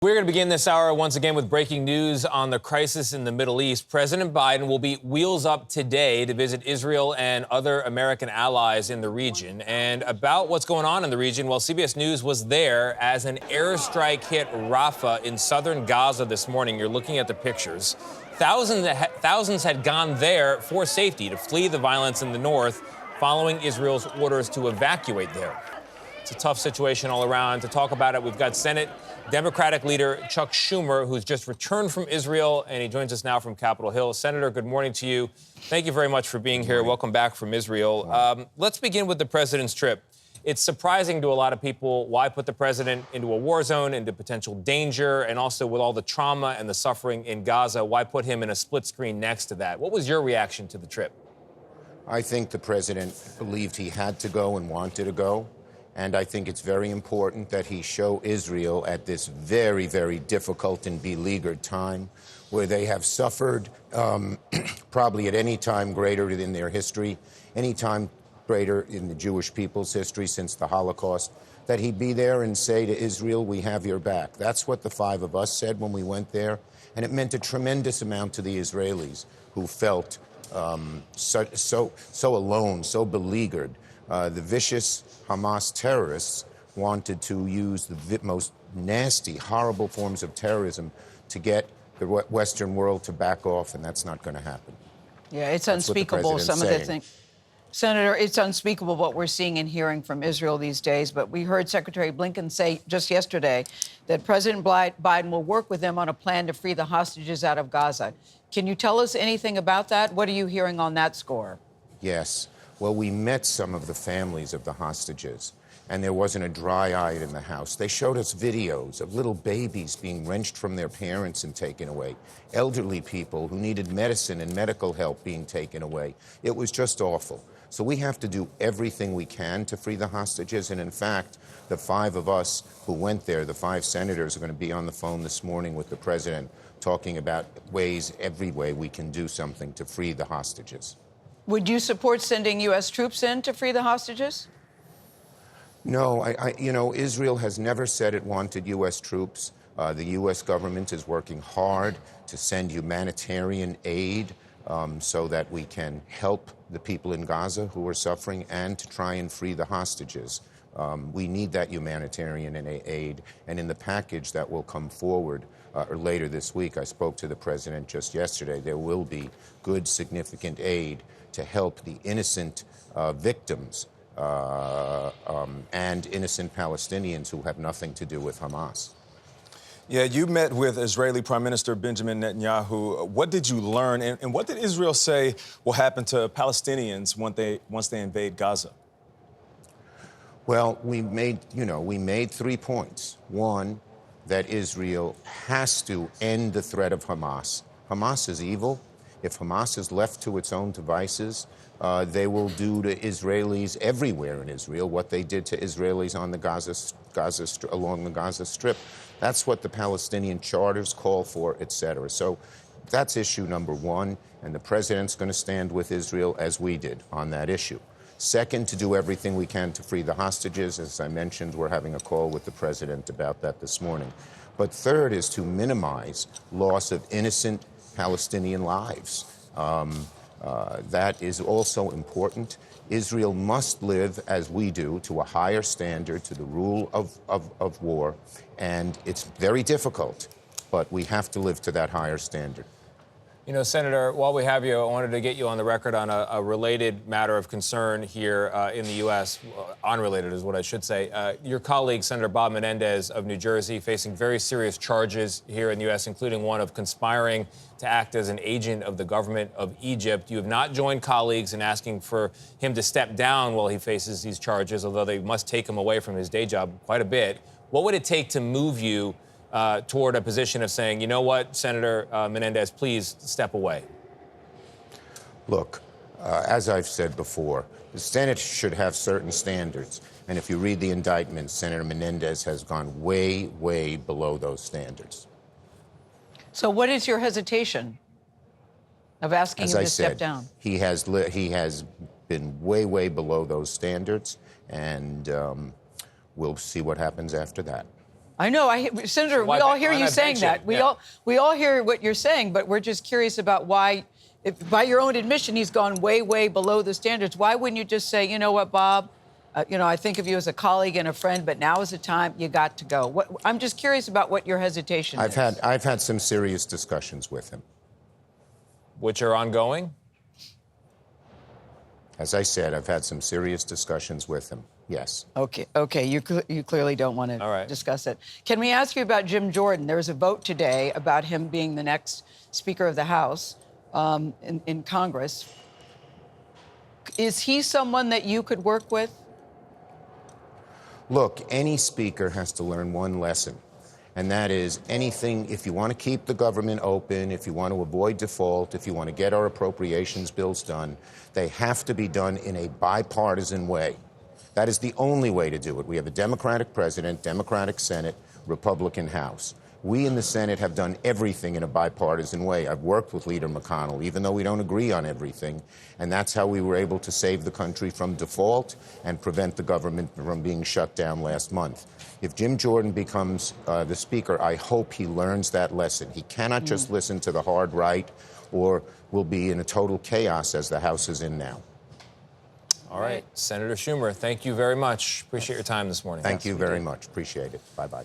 We're going to begin this hour once again with breaking news on the crisis in the Middle East. President Biden will be wheels up today to visit Israel and other American allies in the region. And about what's going on in the region, well, CBS News was there as an airstrike hit Rafah in southern Gaza this morning. You're looking at the pictures. Thousands had gone there for safety to flee the violence in the north following Israel's orders to evacuate there. It's a tough situation all around. To talk about it, we've got Senate Democratic leader Chuck Schumer, who's just returned from Israel, and he joins us now from Capitol Hill. Senator, good morning to you. Thank you very much for being here. Welcome back from Israel. Let's begin with the president's trip. It's surprising to a lot of people why put the president into a war zone, into potential danger, and also with all the trauma and the suffering in Gaza, why put him in a split screen next to that? What was your reaction to the trip? I think the president believed he had to go and wanted to go. And I think it's very important that he show Israel at this very, very difficult and beleaguered time where they have suffered probably at any time greater in their history, any time greater in the Jewish people's history since the Holocaust, that he be there and say to Israel, we have your back. That's what the five of us said when we went there. And it meant a tremendous amount to the Israelis who felt so alone, so beleaguered. The vicious Hamas terrorists wanted to use the most nasty, horrible forms of terrorism to get the Western world to back off, and that's not going to happen. Yeah, it's unspeakable, some of the things. Senator, it's unspeakable what we're seeing and hearing from Israel these days, but we heard Secretary Blinken say just yesterday that President Biden will work with them on a plan to free the hostages out of Gaza. Can you tell us anything about that? What are you hearing on that score? Yes. Well, we met some of the families of the hostages, and there wasn't a dry eye in the house. They showed us videos of little babies being wrenched from their parents and taken away, elderly people who needed medicine and medical help being taken away. It was just awful. So we have to do everything we can to free the hostages. And in fact, the five of us who went there, the five senators, are going to be on the phone this morning with the president talking about every way we can do something to free the hostages. Would you support sending U.S. troops in to free the hostages? No, Israel has never said it wanted U.S. troops. The U.S. government is working hard to send humanitarian aid so that we can help the people in Gaza who are suffering and to try and free the hostages. We need that humanitarian aid. And in the package that will come forward or later this week, I spoke to the president just yesterday, there will be good, significant aid to help the innocent victims and innocent Palestinians who have nothing to do with Hamas. Yeah, you met with Israeli Prime Minister Benjamin Netanyahu. What did you learn, and what did Israel say will happen to Palestinians once they invade Gaza? Well, we made 3 points. One, that Israel has to end the threat of Hamas. Hamas is evil. If Hamas is left to its own devices, they will do to Israelis everywhere in Israel what they did to Israelis on the along the Gaza Strip. That's what the Palestinian charters call for, etc. So that's issue number one, and the president's going to stand with Israel as we did on that issue. Second, to do everything we can to free the hostages. As I mentioned, we're having a call with the president about that this morning. But third is to minimize loss of innocent Palestinian lives. That is also important. Israel must live, as we do, to a higher standard, to the rule of war. And it's very difficult, but we have to live to that higher standard. You know, Senator, while we have you, I wanted to get you on the record on a related matter of concern here in the U.S., unrelated is what I should say. Your colleague, Senator Bob Menendez of New Jersey, facing very serious charges here in the U.S., including one of conspiring to act as an agent of the government of Egypt. You have not joined colleagues in asking for him to step down while he faces these charges, although they must take him away from his day job quite a bit. What would it take to move you toward a position of saying, you know what, Senator Menendez, please step away? Look, as I've said before, the Senate should have certain standards. And if you read the indictment, Senator Menendez has gone way, way below those standards. So what is your hesitation of asking him to step down? He has been way, way below those standards, and we'll see what happens after that. I know, Senator. Why we all why hear you not saying bench that. him? We all hear what you're saying, but we're just curious about why. If, by your own admission, he's gone way, way below the standards. Why wouldn't you just say, you know what, Bob? I think of you as a colleague and a friend, but now is the time you got to go. I'm just curious about what your hesitation is. I've had some serious discussions with him. Which are ongoing? As I said, I've had some serious discussions with him. Yes. Okay. You clearly don't want to discuss it. Can we ask you about Jim Jordan? There was a vote today about him being the next Speaker of the House in Congress. Is he someone that you could work with? Look, any speaker has to learn one lesson, and that is anything, if you want to keep the government open, if you want to avoid default, if you want to get our appropriations bills done, they have to be done in a bipartisan way. That is the only way to do it. We have a Democratic president, Democratic Senate, Republican House. We in the Senate have done everything in a bipartisan way. I've worked with Leader McConnell, even though we don't agree on everything. And that's how we were able to save the country from default and prevent the government from being shut down last month. If Jim Jordan becomes the Speaker, I hope he learns that lesson. He cannot just listen to the hard right, or we'll be in a total chaos as the House is in now. All right. Senator Schumer, thank you very much. Appreciate your time this morning. Thank you very much. Appreciate it. Bye-bye.